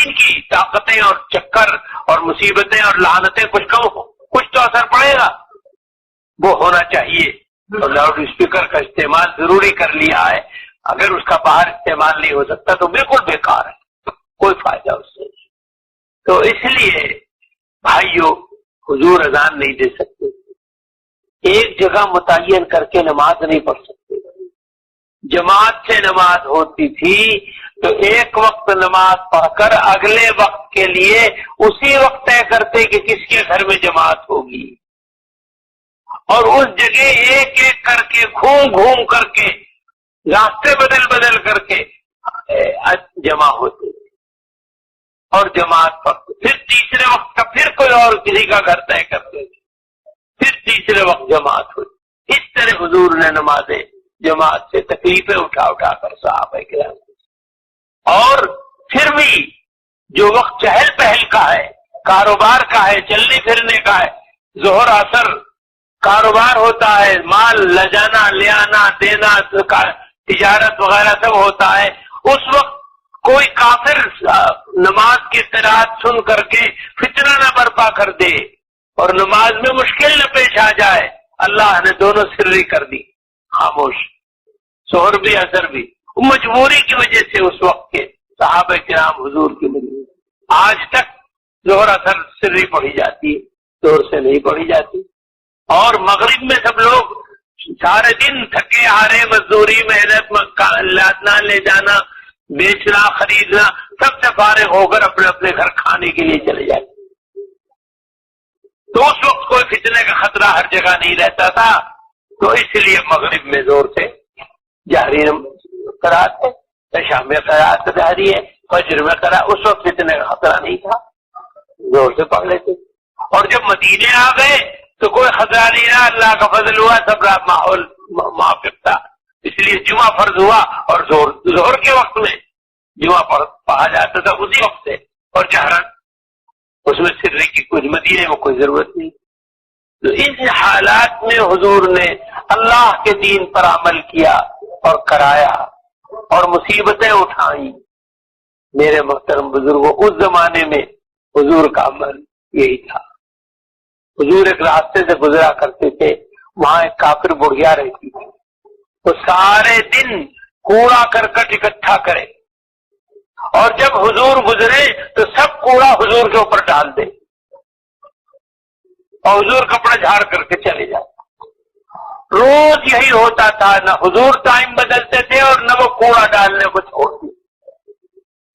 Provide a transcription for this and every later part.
دین کی طاقتیں اور چکر اور مصیبتیں اور لعنتیں کچھ کم ہو، کچھ تو اثر پڑے گا، وہ ہونا چاہیے۔ اور لاؤڈ اسپیکر کا استعمال ضروری کر لیا ہے، اگر اس کا باہر استعمال نہیں ہو سکتا تو بالکل بیکار ہے، کوئی فائدہ اس سے نہیں۔ تو اس لیے بھائیو، حضور اذان نہیں دے سکتے، ایک جگہ متعین کر کے نماز نہیں پڑھ سکتے۔ جماعت سے نماز ہوتی تھی تو ایک وقت نماز پڑھ کر اگلے وقت کے لیے اسی وقت طے کرتے کہ کس کے گھر میں جماعت ہوگی، اور اس جگہ ایک ایک کر کے گھوم گھوم کر کے راستے بدل بدل کر کے جمع ہوتے تھے اور جماعت پڑھتے، پھر تیسرے وقت کا پھر کوئی اور کسی کا گھر طے کرتے تھے، پھر تیسرے وقت جماعت ہوئی۔ اس طرح حضور نے نمازیں جماعت سے تکلیفیں اٹھا اٹھا کر صحابہ کرام، اور پھر بھی جو وقت چہل پہل کا ہے، کاروبار کا ہے، چلنے پھرنے کا ہے، ظہر عصر کاروبار ہوتا ہے، مال لے جانا لے آنا دینا تجارت وغیرہ سب ہوتا ہے، اس وقت کوئی کافر نماز کی قرات سن کر کے فتنہ نہ برپا کر دے اور نماز میں مشکل نہ پیش آ جائے۔ اللہ نے دونوں سری کر دی، خاموش، ظہر بھی اثر بھی، مجبوری کی وجہ سے اس وقت کے صحابہ کرام حضور کی مجبوری۔ آج تک ظہر اثر سری پڑھی جاتی ہے، ظہر سے نہیں پڑھی جاتی، اور مغرب میں سب لوگ سارے دن تھکے ہارے مزدوری محنت لانا لے جانا بیچنا خریدنا سب سے فارغ ہو کر اپنے اپنے گھر کھانے کے لیے چلے جاتے، تو اس وقت کوئی فتنے کا خطرہ ہر جگہ نہیں رہتا تھا، تو اس لیے مغرب میں زور سے جہری قرات ہے، شام میں قرات جہری ہے، فجر میں قرات، اس وقت فتنے کا خطرہ نہیں تھا، زور سے پڑھ لیتے۔ اور جب مدینے آ گئے تو کوئی خطرہ نہیں رہا، اللہ کا فضل ہوا، سب ماحول موافق تھا، اس لیے جمعہ فرض ہوا، اور ظہر کے وقت میں جمعہ پڑھا جاتا تھا اسی وقت سے، اور جہرن، اس میں سرے کی کچھ مدینے میں کوئی ضرورت نہیں۔ تو اس حالات میں حضور نے اللہ کے دین پر عمل کیا اور کرایا اور مصیبتیں اٹھائیں۔ میرے محترم بزرگوں، اس زمانے میں حضور کا عمل یہی تھا۔ حضور ایک راستے سے گزرا کرتے تھے، وہاں ایک کافر بڑھیا رہتی تھی، وہ سارے دن کوڑا کرکٹ اکٹھا کرے، اور جب حضور گزرے تو سب کوڑا حضور کے اوپر ڈال دے، اور حضور کپڑا جھاڑ کر کے چلے جاتے۔ روز یہی ہوتا تھا، نہ حضور ٹائم بدلتے تھے اور نہ وہ کوڑا ڈالنے کو چھوڑتے۔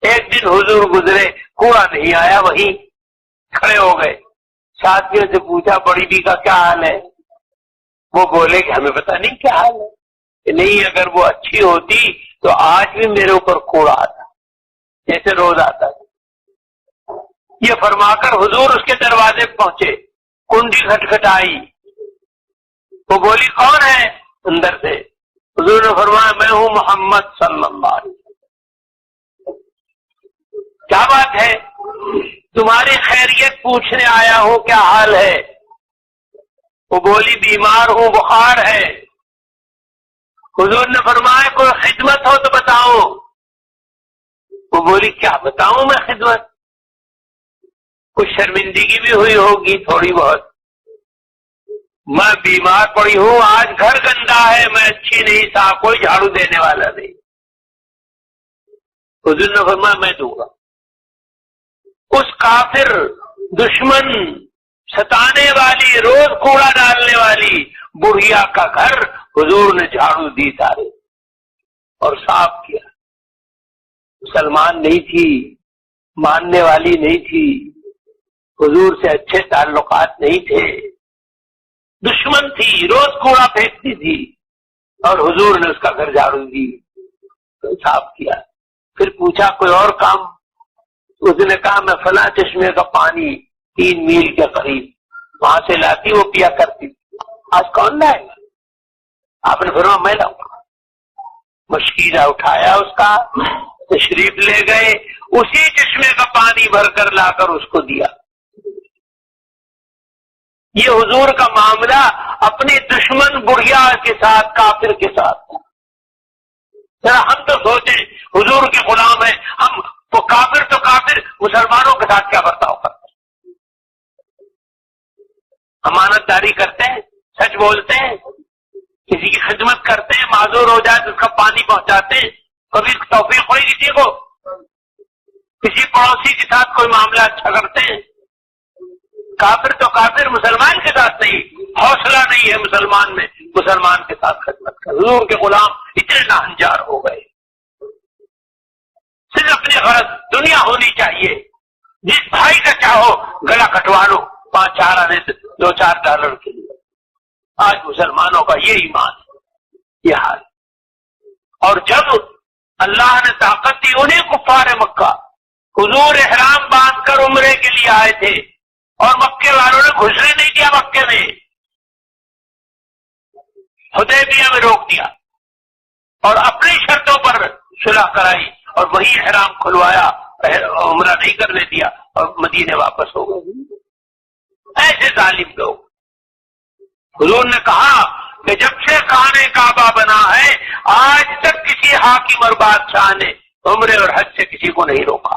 ایک دن حضور گزرے، کوڑا نہیں آیا، وہیں کھڑے ہو گئے، ساتھیوں سے پوچھا بڑی بی کا کیا حال ہے؟ وہ بولے کہ ہمیں پتہ نہیں کیا حال ہے، کہ نہیں اگر وہ اچھی ہوتی تو آج بھی میرے اوپر کوڑا آتا جیسے روز آتا تھا۔ یہ فرما کر حضور اس کے دروازے پہنچے، کنڈی کھٹکھٹائی، وہ بولی کون ہے؟ اندر سے حضور نے فرمایا میں ہوں محمد صلی اللہ علیہ وسلم۔ کیا بات ہے؟ تمہاری خیریت پوچھنے آیا ہوں، کیا حال ہے؟ وہ بولی بیمار ہوں، بخار ہے۔ حضور نے فرمایا کوئی خدمت ہو تو بتاؤ۔ وہ بولی کیا بتاؤں میں خدمت؟ کچھ شرمندگی بھی ہوئی ہوگی تھوڑی بہت، میں بیمار پڑی ہوں، آج گھر گندا ہے، میں اچھی نہیں، صاحب کوئی جھاڑو دینے والا نہیں۔ حضور نے فرمایا میں دوں گا۔ اس کافر دشمن ستانے والی روز کوڑا ڈالنے والی بڑھیا کا گھر حضور نے جھاڑو دی سارے اور صاف کیا۔ مسلمان نہیں تھی، ماننے والی نہیں تھی، حضور سے اچھے تعلقات نہیں تھے، دشمن تھی، روز کوڑا پھینکتی تھی، اور حضور نے اس کا گھر جھاڑو دی، صاف کیا۔ پھر پوچھا کوئی اور کام؟ اس نے کہا میں فلاں چشمے کا پانی 3 میل کے قریب وہاں سے لاتی، وہ پیا کرتی، آج کون لائے گا؟ آپ نے فرمایا میں لاؤں گا۔ مشکیزہ اٹھایا اس کا، تشریف لے گئے، اسی چشمے کا پانی بھر کر لا کر اس کو دیا۔ یہ حضور کا معاملہ اپنی دشمن بڑھیا کے ساتھ، کافر کے ساتھ تھا۔ ذرا ہم تو سوچیں حضور کے غلام ہیں، ہم وہ کافر تو کافر، امانت داری کرتے ہیں، سچ بولتے ہیں، کسی کی خدمت کرتے ہیں، معذور ہو جائے تو اس کا پانی پہنچاتے ہیں، کبھی توفیق ہوئی کسی کو، کسی پڑوسی کے ساتھ کوئی معاملہ اچھا کرتے ہیں. کافر تو کافر، مسلمان کے ساتھ نہیں، حوصلہ نہیں ہے مسلمان میں مسلمان کے ساتھ خدمت کر. حضور کے غلام اتنے ناہنجار ہو گئے، صرف اپنی غرض دنیا ہونی چاہیے. جس بھائی کا چاہو گلا کٹوا لو 5-4 آنے $2-4 کے لیے. آج مسلمانوں کا یہ ایمان ہے، یہ حال. اور جب اللہ نے طاقت دی انہیں کفار مکہ، حضور احرام باندھ کر عمرے کے لیے آئے تھے اور مکے والوں نے گھسنے نہیں دیا، مکے میں حدیبیہ میں روک دیا اور اپنی شرطوں پر صلح کرائی اور وہی احرام کھلوایا، عمرہ نہیں کرنے دیا اور مدینے واپس ہو گئے. ایسے ظالم لوگ. حضور نے کہا کہ جب سے خانہ کعبہ بنا ہے آج تک کسی حاکم اور بادشاہ نے عمرے اور حج سے کسی کو نہیں روکا.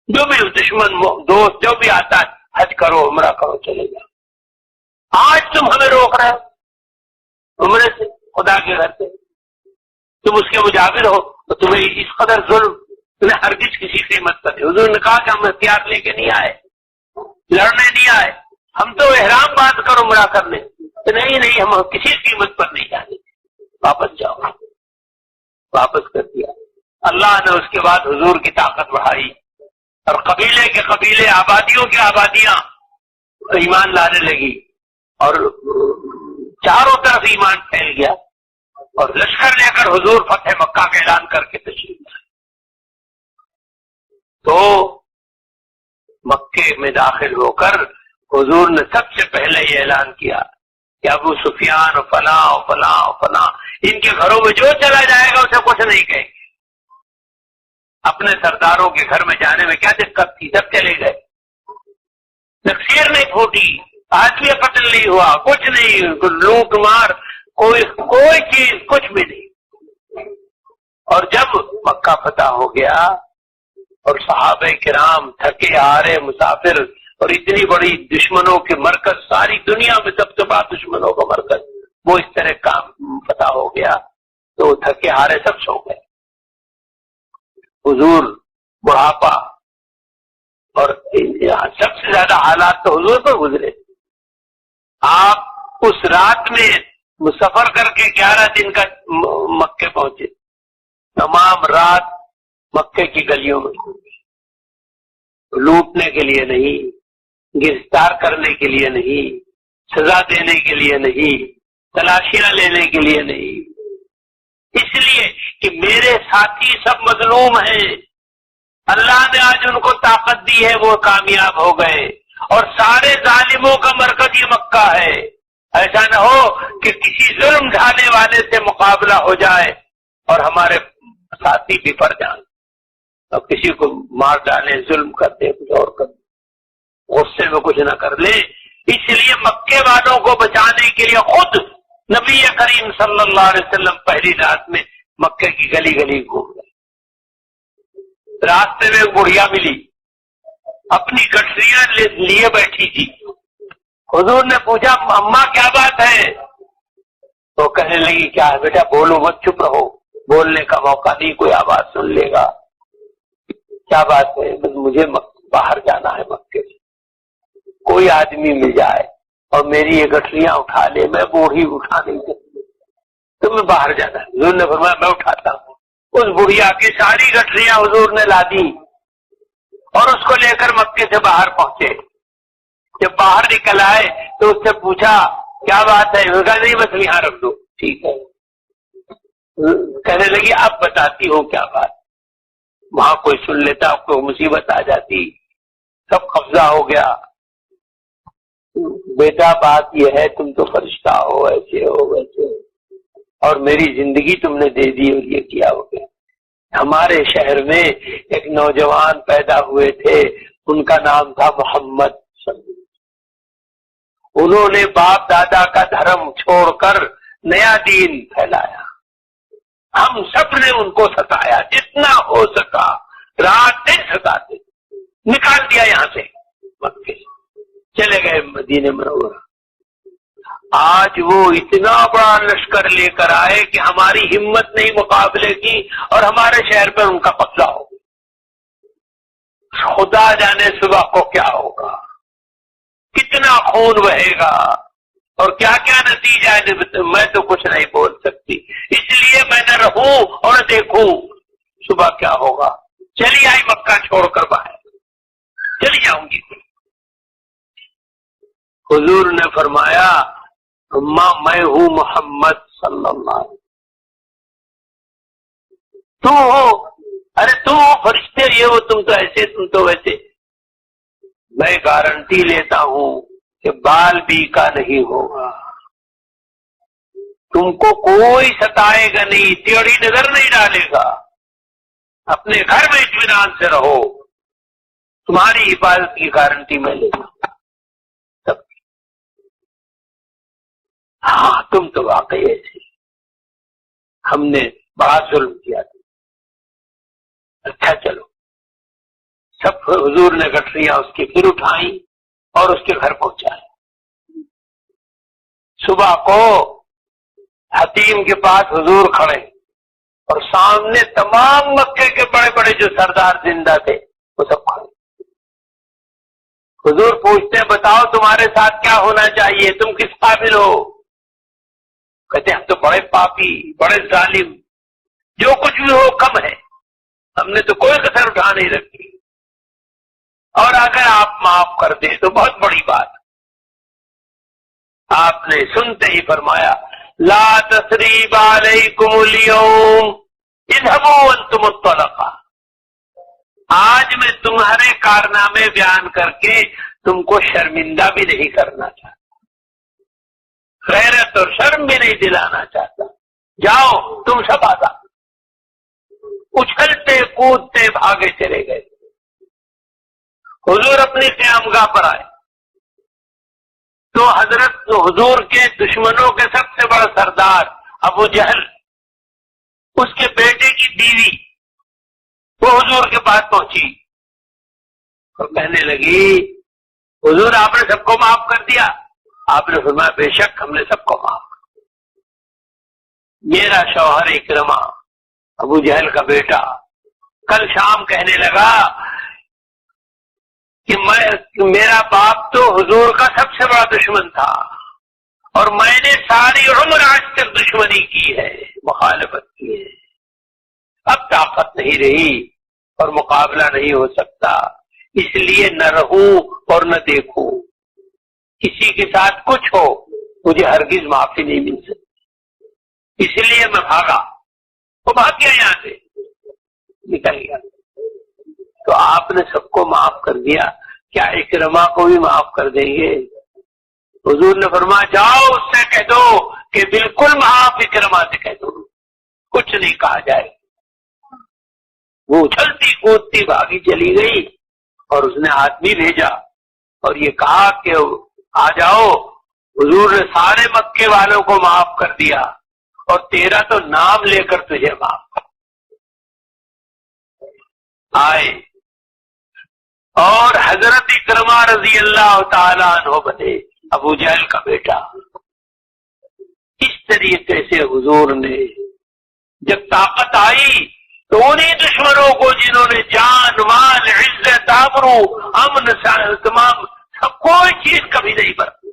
جو بھی دشمن دوست جو بھی آتا ہے حج کرو عمرہ کرو چلے جاؤ. آج تم ہمیں روک رہے ہو عمرے سے، خدا کے گھر سے، تم اس کے مجاور ہو تو تمہیں اس قدر ظلم تمہیں ہرگز کسی قیمت پر. حضور نے کہا کہ ہم ہتھیار لے کے نہیں آئے، لڑنے نہیں آئے، ہم تو احرام باندھ کر عمرہ کرنے. نہیں ہم کسی قیمت پر نہیں جانے، واپس جاؤ. واپس کر دیا. اللہ نے اس کے بعد حضور کی طاقت بڑھائی اور قبیلے کے قبیلے، آبادیوں کی آبادیاں ایمان لانے لگی اور چاروں طرف ایمان پھیل گیا اور لشکر لے کر حضور فتح مکہ کا اعلان کر کے تشریف لائے. تو مکے میں داخل ہو کر حضور نے سب سے پہلے یہ اعلان کیا کہ ابو سفیان و فلاں و فلاں و فلاں ان کے گھروں میں جو چلا جائے گا اسے کچھ نہیں کہیں گے. اپنے سرداروں کے گھر میں جانے میں کیا دقت تھی، سب چلے گئے. تقسیر نہیں پھوٹی، آدمی قتل نہیں ہوا، کچھ نہیں، لوٹ مار کوئی چیز کچھ بھی نہیں. اور جب مکہ فتح ہو گیا اور صحابہ کرام تھکے ہارے مسافر اور اتنی بڑی دشمنوں کے مرکز، ساری دنیا میں سب سے بڑا دشمنوں کا مرکز وہ اس طرح کام فتح ہو گیا تو تھکے ہارے سب سو گئے. حضور بڑھاپا اور سب سے زیادہ حالات تو حضور پر گزرے. آپ اس رات میں سفر کر کے 11 دن کا مکے پہنچے، تمام رات مکے کی گلیوں میں گھومے، لوٹنے کے لیے نہیں، گرفتار کرنے کے لیے نہیں، سزا دینے کے لیے نہیں، تلاشیاں لینے کے لیے نہیں، اس لیے کہ میرے ساتھی سب مظلوم ہیں، اللہ نے آج ان کو طاقت دی ہے، وہ کامیاب ہو گئے اور سارے ظالموں کا مرکز یہ مکہ ہے. ایسا نہ ہو کہ کسی ظلم ڈھانے والے سے مقابلہ ہو جائے اور ہمارے ساتھی بفر جائیں اور کسی کو مار ڈالے، ظلم کر دے، کچھ اور کر دے، غصے میں کچھ نہ کر لے. اس لیے مکے والوں کو بچانے کے لیے خود نبی کریم صلی اللہ علیہ وسلم پہلی رات میں مکے کی گلی گلی گھوم گئے. راستے میں ایک بڑھیا ملی، اپنی گٹریاں لیے بیٹھی تھی. حضور نے پوچھا اماں کیا بات ہے؟ تو کہنے لگی کیا ہے بیٹا، بولو مت، چپ رہو، بولنے کا موقع نہیں، کوئی آواز سن لے گا. کیا بات ہے؟ مجھے باہر جانا ہے مکے سے، کوئی آدمی مل جائے اور میری یہ گٹریاں اٹھا لے، میں بوڑھی اٹھا نہیں سکتی، تو میں باہر جانا ہے. حضور نے فرمایا میں اٹھاتا ہوں. اس بڑھیا کی ساری گٹریاں حضور نے لا دی اور اس کو لے کر مکے سے باہر پہنچے. جب باہر نکل آئے تو اس سے پوچھا کیا بات ہے؟ کہا نہیں بس یہاں رکھ دو. ٹھیک ہے. کہنے لگی اب بتاتی ہوں کیا بات. وہاں کوئی سن لیتا، کوئی مصیبت آ جاتی، سب قبضہ ہو گیا. بیٹا بات یہ ہے تم تو فرشتہ ہو، ایسے ہو ویسے ہو، اور میری زندگی تم نے دے دی اور یہ کیا ہو گیا. ہمارے شہر میں ایک نوجوان پیدا ہوئے تھے، ان کا نام تھا محمد. انہوں نے باپ دادا کا دھرم چھوڑ کر نیا دین پھیلایا. ہم سب نے ان کو ستایا جتنا ہو سکا، رات دن ستاتے، نکال دیا یہاں سے مکے سے. چلے گئے مدینہ منورہ، آج وہ اتنا بڑا لشکر لے کر آئے کہ ہماری ہمت نہیں مقابلے کی اور ہمارے شہر پر ان کا قبضہ ہو، خدا جانے صبح کو کیا ہوگا، کتنا خون بہے گا اور کیا کیا نتیجہ ہے، میں تو کچھ نہیں بول سکتی، اس لیے میں نہ رہوں اور دیکھوں صبح کیا ہوگا۔ چلی آئی مکہ چھوڑ کر باہر، چلی جاؤں گی۔ حضور نے فرمایا ماں میں ہوں محمد صلی اللہ علیہ وسلم، تم ہو، ارے تم ہو فرشتے، یہ ہو، تم تو ایسے، تم تو ویسے، میں گارنٹی لیتا ہوں کہ بال بیکا نہیں ہوگا، تم کو کوئی ستائے گا نہیں، ٹیڑھی نظر نہیں ڈالے گا، اپنے گھر میں اطمینان سے رہو، تمہاری حفاظت کی گارنٹی میں لے لوں۔ ہاں تم تو واقعی ایسے، ہم نے بڑا ظلم کیا تھا، اچھا چلو، سب حضور نے گٹریاں اس کی پھر اٹھائیں اور اس کے گھر پہنچائے۔ صبح کو حتیم کے پاس حضور کھڑے اور سامنے تمام مکے کے بڑے بڑے جو سردار زندہ تھے وہ سب کھڑے۔ حضور پوچھتے ہیں بتاؤ تمہارے ساتھ کیا ہونا چاہیے، تم کس قابل ہو؟ کہتے ہیں ہم تو بڑے پاپی، بڑے ظالم، جو کچھ بھی ہو کم ہے، ہم نے تو کوئی کسر اٹھا نہیں رکھی، اور اگر آپ معاف کر دیں تو بہت بڑی بات۔ آپ نے سنتے ہی فرمایا لا تثریب علیکم اليوم اذهبوا وانتم الطلقاء، آج میں تمہارے کارنامے بیان کر کے تم کو شرمندہ بھی نہیں کرنا چاہتا، غیرت اور شرم بھی نہیں دلانا چاہتا، جاؤ تم سب آزاد۔ اچھلتے کودتے بھاگے چلے گئے۔ حضور اپنی قیامگاہ پر آئے تو حضرت حضور کے دشمنوں کے سب سے بڑا سردار ابو جہل، اس کے بیٹے کی بیوی، وہ حضور کے پاس پہنچی اور کہنے لگی حضور آپ نے سب کو معاف کر دیا؟ آپ نے فرمایا بے شک ہم نے سب کو معاف کر دیا۔ میرا شوہر اکرمہ، ابو جہل کا بیٹا، کل شام کہنے لگا کہ میرا باپ تو حضور کا سب سے بڑا دشمن تھا اور میں نے ساری عمر آج تک دشمنی کی ہے، مخالفت کی ہے، اب طاقت نہیں رہی اور مقابلہ نہیں ہو سکتا، اس لیے نہ رہوں اور نہ دیکھوں، کسی کے ساتھ کچھ ہو مجھے ہرگز معافی نہیں مل سکتی، اس لیے میں بھاگا، وہ بھاگ گیا، یہاں سے نکل گیا۔ تو آپ نے سب کو معاف کر دیا، کیا اکرمہ کو بھی معاف کر دیں گے؟ حضور نے فرمایا جاؤ اس سے کہہ دو کہ بالکل معاف، اکرمہ سے کہہ دو کچھ نہیں کہا جائے۔ وہ اچھلتی کودتی بھاگی چلی گئی اور اس نے آدمی بھیجا اور یہ کہا کہ آ جاؤ، حضور نے سارے مکے والوں کو معاف کر دیا اور تیرا تو نام لے کر تجھے معاف کر۔ آئے اور حضرت اکرمہ رضی اللہ تعالیٰ عنہ بنے، ابو جہل کا بیٹا، اس طریقے سے حضور نے جب طاقت آئی تو انہیں دشمنوں کو جنہوں نے جان مال عزت آبرو امن تمام سب کوئی چیز کبھی نہیں برتی،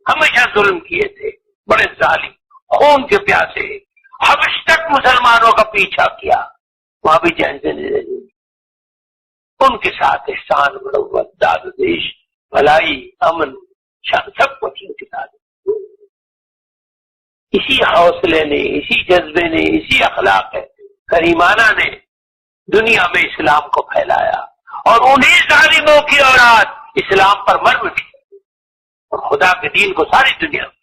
ہمیشہ ظلم کیے تھے، بڑے ظالم، خون کے پیاسے، حبش تک مسلمانوں کا پیچھا کیا، وہاں بھی چین سے نہیں رہی، ان کے ساتھ احسان مروت داد و دیش بھلائی امن شان سب کچھ ان کے ساتھ۔ اسی حوصلے نے، اسی جذبے نے، اسی اخلاق کریمانہ نے دنیا میں اسلام کو پھیلایا اور انہی ظالموں کی اولاد اسلام پر مر مٹی اور خدا کے دین کو ساری دنیا میں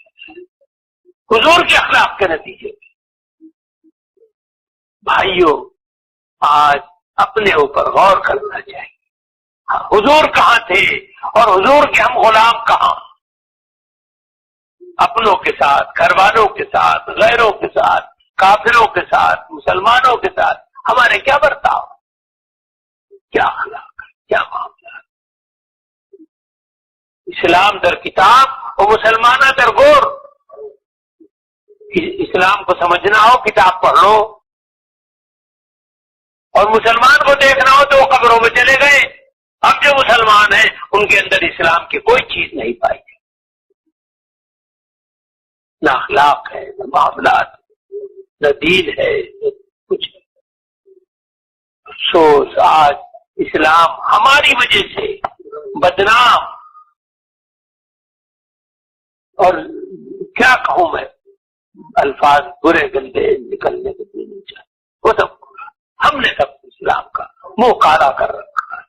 حضور کے اخلاق کے نتیجے میں۔ بھائیوں آج اپنے اوپر غور کرنا چاہیے، حضور کہاں تھے اور حضور کے ہم غلام کہاں؟ اپنوں کے ساتھ، گھر والوں کے ساتھ، غیروں کے ساتھ، کافروں کے ساتھ، مسلمانوں کے ساتھ ہمارے کیا برتاؤ، کیا اخلاق، کیا معاملہ؟ اسلام در کتاب اور مسلمانہ در غور. اسلام کو سمجھنا ہو کتاب پڑھ لو، اور مسلمان کو دیکھنا ہو تو وہ قبروں میں چلے گئے. اب جو مسلمان ہیں ان کے اندر اسلام کی کوئی چیز نہیں پائی ہے، نہ اخلاق ہے، نہ معاملات، نہ دین ہے، کچھ. افسوس آج اسلام ہماری وجہ سے بدنام، اور کیا کہوں میں، الفاظ برے گندے نکلنے کے لیے نہیں چاہتے. وہ سب ہم نے سب اسلام کا منہ کالا کر رکھا ہے،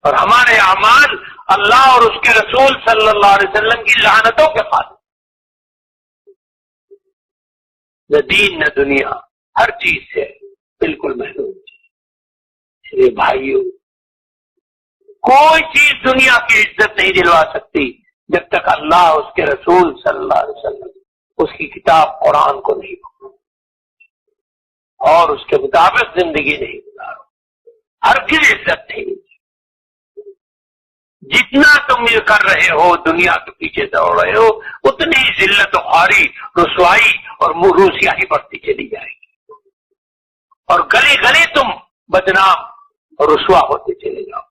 اور ہمارے اعمال اللہ اور اس کے رسول صلی اللہ علیہ وسلم کی لعنتوں کے خاطر. نہ دین نہ دنیا، ہر چیز سے بالکل محروم. اس لیے بھائیوں، کوئی چیز دنیا کی عزت نہیں دلوا سکتی جب تک اللہ اس کے رسول صلی اللہ علیہ وسلم اس کی کتاب قرآن کو نہیں پڑھو اور اس کے مطابق زندگی نہیں گزارو. ہر چیز عزت نہیں. جتنا تم یہ کر رہے ہو، دنیا کے پیچھے دوڑ رہے ہو، اتنی ذلت و خواری، رسوائی اور موروثیائی بڑھتی چلی جائے گی، اور گلی گلی تم بدنام اور رسوا ہوتے چلے جاؤ.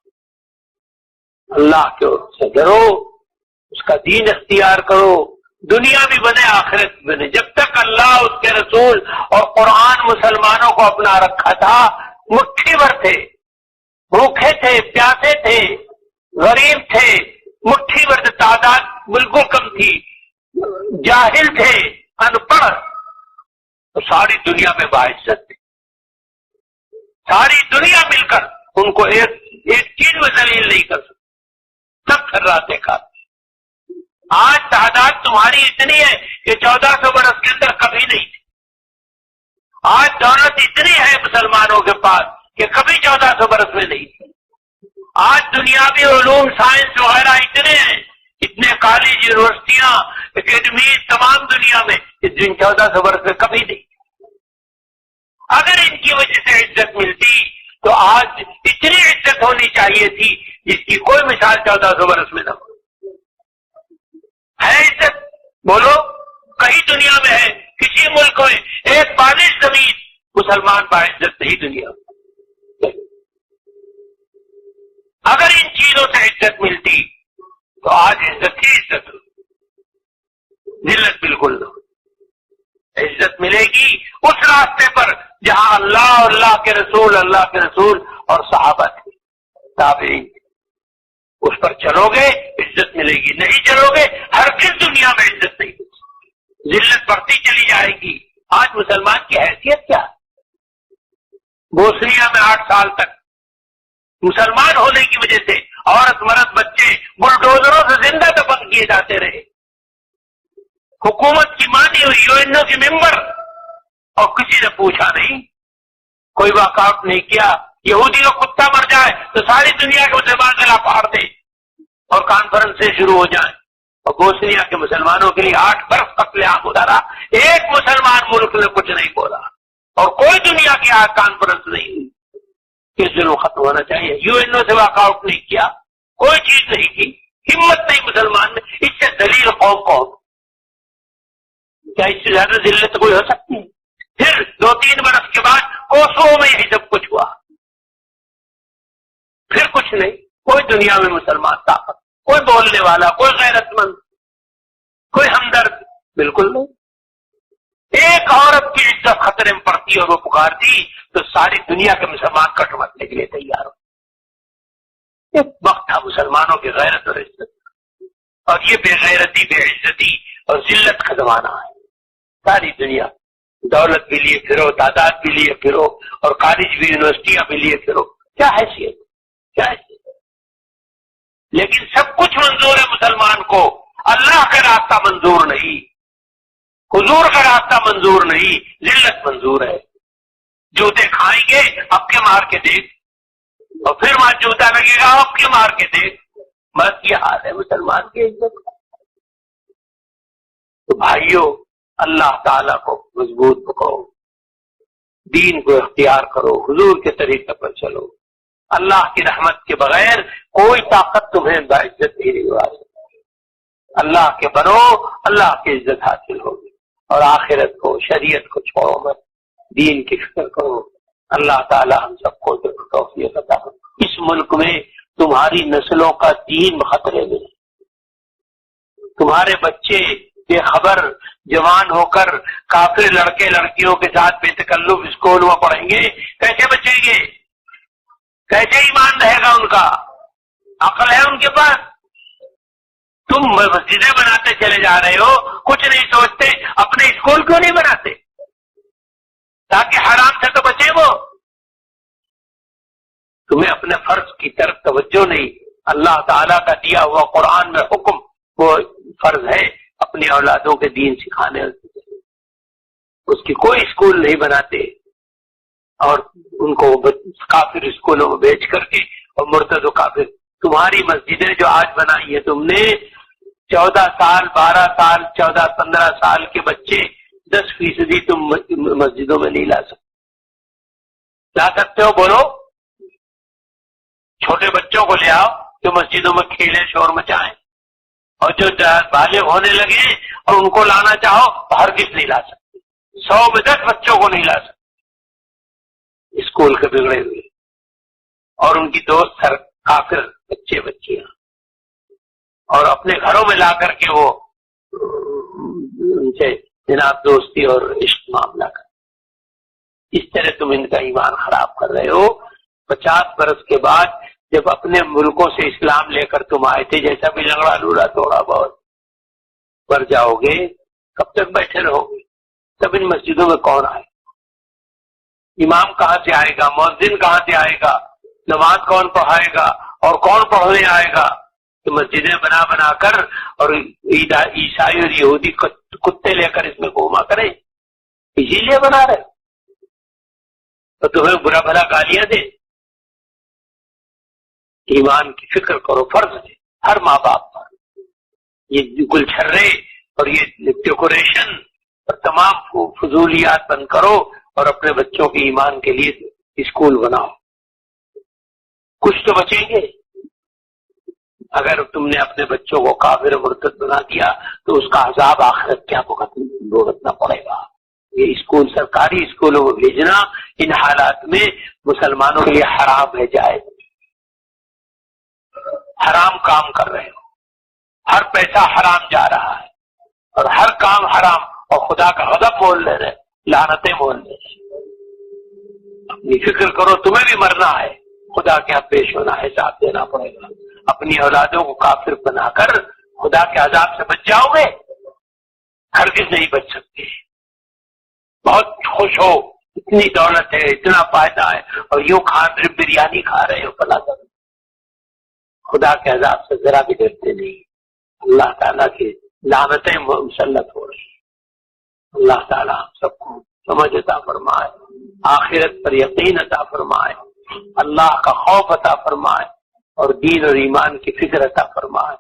اللہ کے اور سے ڈرو، اس کا دین اختیار کرو، دنیا بھی بنے آخرت بھی بنے. جب تک اللہ اس کے رسول اور قرآن مسلمانوں کو اپنا رکھا تھا، مٹھی بھر تھے، بھوکے تھے، پیاسے تھے، غریب تھے، مٹھی بھر تعداد بالکل کم تھی، جاہل تھے، ان پڑھ، تو ساری دنیا میں باعزت تھی. ساری دنیا مل کر ان کو ایک چیز میں ذلیل نہیں کر سکتی، سب خراتے کھاتے. آج تعداد تمہاری اتنی ہے کہ 1400 برس کے اندر کبھی نہیں تھی. آج دولت اتنی ہے مسلمانوں کے پاس کہ کبھی 1400 برس میں نہیں تھی. آج دنیاوی علوم، سائنس وغیرہ اتنے ہیں، اتنے کالج، یونیورسٹیاں، اکیڈمیز تمام دنیا میں، اس دن 1400 برس میں کبھی نہیں. اگر ان کی وجہ سے عزت ملتی تو آج اتنی عزت ہونی چاہیے تھی جس کی کوئی مثال 1400 برس میں نہ ہو. ہے عزت؟ بولو، کہیں دنیا میں ہے؟ کسی ملک میں ایک بالغ زمین مسلمان باعزت نہیں دنیا میں. اگر ان چیزوں سے عزت ملتی تو آج عزت ہی عزت ہو، ذلت بالکل نہ. عزت ملے گی اس راستے پر جہاں اللہ اور اللہ کے رسول اور صحابہ تھے، تابعین. اس پر چلو گے عزت ملے گی، نہیں چلو گے ہر کس دنیا میں عزت نہیں ملے، ذلت بڑھتی چلی جائے گی. آج مسلمان کی حیثیت کیا؟ بوسنیا میں 8 سال تک مسلمان ہونے کی وجہ سے عورت، مرد، بچے بلڈوزروں سے زندہ دفن کیے جاتے رہے. حکومت کی مانی ہوئی، UN کی ممبر، اور کسی نے پوچھا نہیں، کوئی واک آؤٹ نہیں کیا. یہودی کا کتا مر جائے تو ساری دنیا کے مسلمان گلا پھاڑ دے اور کانفرنس سے شروع ہو جائیں. اور بوسنیا کے مسلمانوں کے لیے 8 برس قتل عام ہوتا رہا، ایک مسلمان ملک نے کچھ نہیں بولا، اور کوئی دنیا کی کانفرنس نہیں ہوئی کہ ظلم ختم ہونا چاہیے. UN سے واک آؤٹ نہیں کیا، کوئی چیز نہیں کی، ہمت نہیں مسلمان میں. اس سے ذلیل قوم کون؟ کیا اس سے زیادہ ذلت کوئی ہو سکتی ہے؟ پھر 2-3 برس کے بعد کوسوو میں یہی سب کچھ ہوا، پھر کچھ نہیں. کوئی دنیا میں مسلمان طاقت، کوئی بولنے والا، کوئی غیرت مند، کوئی ہمدرد، بالکل نہیں. ایک عورت کی عزت خطرے میں پڑتی اور وہ پکارتی تو ساری دنیا کے مسلمان کٹ مرنے کے لیے تیار ہو. ایک وقت تھا مسلمانوں کی غیرت اور عزت، اور یہ بے غیرتی، بے عزتی اور ذلت کا زمانہ ہے. ساری دنیا دولت بھی لیے پھرو، تعداد بھی لیے پھرو، اور کالج بھی، یونیورسٹیاں بھی لیے پھرو. کیا حیثیت، کیا حیثیت؟ لیکن سب کچھ منظور ہے مسلمان کو، اللہ کا راستہ منظور نہیں، حضور کا راستہ منظور نہیں، ذلت منظور ہے. جوتے کھائیں گے اب کے مار کے دیکھ، اور پھر وہاں جوتا لگے گا اب کے مار کے دیکھ. بس یہ حال ہے مسلمان کی عزت کا. تو بھائیوں، اللہ تعالیٰ کو مضبوط پکڑو، دین کو اختیار کرو، حضور کے طریقے پر چلو. اللہ کی رحمت کے بغیر کوئی طاقت تمہیں باعزت نہیں دلوا سکتی۔ اللہ کے بنو، اللہ کی عزت حاصل ہوگی۔ اور آخرت کو، شریعت کو چھوڑو مت، دین کی فکر کرو۔ اللہ تعالی ہم سب کو توفیق عطا کرے۔ اس ملک میں تمہاری نسلوں کا دین خطرے میں، تمہارے بچے بے خبر جوان ہو کر کافر لڑکے لڑکیوں کے ساتھ بے تکلف اسکول میں پڑھیں گے، کیسے بچیں گے؟ کیسے ایمان رہے گا ان کا؟ عقل ہے ان کے پاس؟ تم مسجدیں بناتے چلے جا رہے ہو، کچھ نہیں سوچتے، اپنے اسکول کیوں نہیں بناتے تاکہ حرام سے تو بچے وہ؟ تمہیں اپنے فرض کی طرف توجہ نہیں۔ اللہ تعالیٰ کا دیا ہوا قرآن میں حکم، وہ فرض ہے اپنی اولادوں کے دین سکھانے، اس کی کوئی اسکول نہیں بناتے اور ان کو کافر اسکولوں میں بیچ کر کے اور مرتد و کافر۔ تمہاری مسجدیں جو آج بنائی ہیں تم نے، 14 سال 12 سال 14 15 سال کے بچے 10% تم مسجدوں میں نہیں لا سکتے۔ لا سکتے ہو؟ بولو۔ چھوٹے بچوں کو لے آؤ جو مسجدوں میں کھیلیں، شور مچائیں، اور جو بالغ ہونے لگے اور ان کو لانا چاہو تو ہرگز نہیں لا سکتے۔ 100 میں 10 بچوں کو نہیں لا سکتے اسکول کے بگڑے ہوئے، اور ان کی دوست سر کافر بچے بچیاں، اور اپنے گھروں میں لا کر کے وہ ان سے جناب دوستی اور عشق معاملہ کر۔ اس طرح تم ان کا ایمان خراب کر رہے ہو۔ 50 برس کے بعد جب اپنے ملکوں سے اسلام لے کر تم آئے تھے، جیسا بھی لنگڑا لوڑا تھوڑا بہت بڑھ جاؤ گے، کب تک بیٹھے رہو گے؟ تب ان مسجدوں میں کون آئے؟ امام کہاں سے آئے گا؟ مؤذن کہاں سے آئے گا؟ نماز کون پڑھائے گا؟ اور کون پڑھنے آئے گا؟ کہ مسجدیں بنا بنا کر اور عیسائی اور یہودی کتے لے کر اس میں گھوما کریں، اسی لیے بنا رہے تو تمہیں برا بھلا گالیاں دے۔ ایمان کی فکر کرو، فرض ہے ہر ماں باپ پر۔ یہ گلچھرے اور یہ ڈیکوریشن اور تمام فضولیات بند کرو اور اپنے بچوں کے ایمان کے لیے اسکول بناؤ، کچھ تو بچیں گے۔ اگر تم نے اپنے بچوں کو کافر مرتد بنا دیا تو اس کا عذاب آخرت کیا بھگتنا پڑے گا۔ یہ اسکول، سرکاری اسکولوں میں بھیجنا ان حالات میں مسلمانوں کے لیے حرام ہے، جائز۔ حرام کام کر رہے ہو، ہر پیسہ حرام جا رہا ہے اور ہر کام حرام، اور خدا کا غضب بول لے رہے، لعنتیں بول لے رہے۔ اپنی فکر کرو، تمہیں بھی مرنا ہے، خدا کے یہاں پیش ہونا ہے، حساب دینا پڑے گا۔ اپنی اولادوں کو کافر بنا کر خدا کے عذاب سے بچ جاؤ گے؟ ہرگز نہیں بچ سکتے۔ بہت خوش ہو، اتنی دولت ہے، اتنا فائدہ ہے، اور یوں بریانی کھا رہے ہو، بلا کر خدا کے عذاب سے ذرا بھی ڈرتے نہیں۔ اللہ تعالیٰ کی لعنتیں مسلط ہو رہی ہیں۔ اللہ تعالیٰ ہم سب کو سمجھ عطا فرمائے، آخرت پر یقین عطا فرمائے، اللہ کا خوف عطا فرمائے، اور دین اور ایمان کی فکر عطا فرمائے،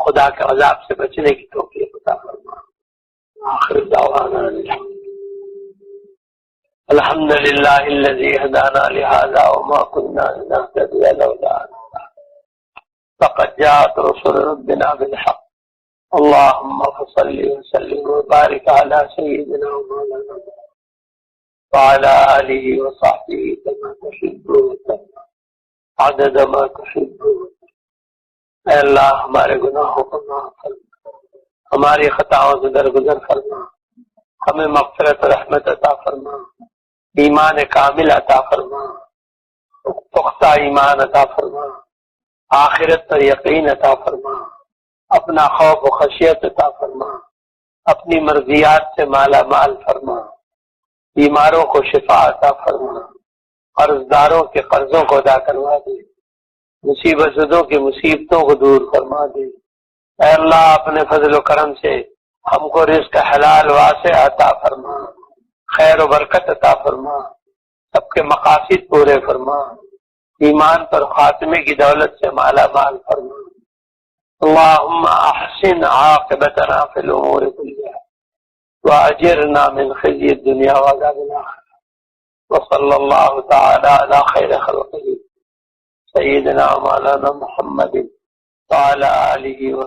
خدا کے عذاب سے بچنے کی توفیق عطا فرمائے۔ آخر دعوانا الحمد للہ الذی ہدانا لہذا وما كنا لنهتدی لولا ان فقد جاءت رسل ربنا بالحق اللهم صل وسلم وبارك على سيدنا ومولانا وعلى آله وصحبه كما تحب وترضى عدد ما تحب وترضى۔ اے اللہ ہمارے گناہوں کو معاف فرما، ہماری خطاؤں سے درگزر فرما، ہمیں مغفرت و رحمت عطا فرما، ایمان کامل عطا فرما، پختہ ایمان عطا فرما، آخرت پر یقین عطا فرما، اپنا خوف و خشیت عطا فرما، اپنی مرضیات سے مالا مال فرما، بیماروں کو شفا عطا فرما، قرضداروں کے قرضوں کو ادا کروا دے، مصیبت زدوں کی مصیبتوں کو دور فرما دے۔ اے اللہ اپنے فضل و کرم سے ہم کو رزق حلال واسع عطا فرما، خیر و برکت عطا فرما، سب کے مقاصد پورے فرما، ایمان پر خاتمے کی دولت سے مالا مال فرما۔ اللہم احسن عاقبتنا فی الامور کلها واجرنا من خزی الدنیا وعذاب الآخرہ، وصلی اللہ تعالی علی خیر خلقہ سیدنا مولانا محمد وعلی آلہ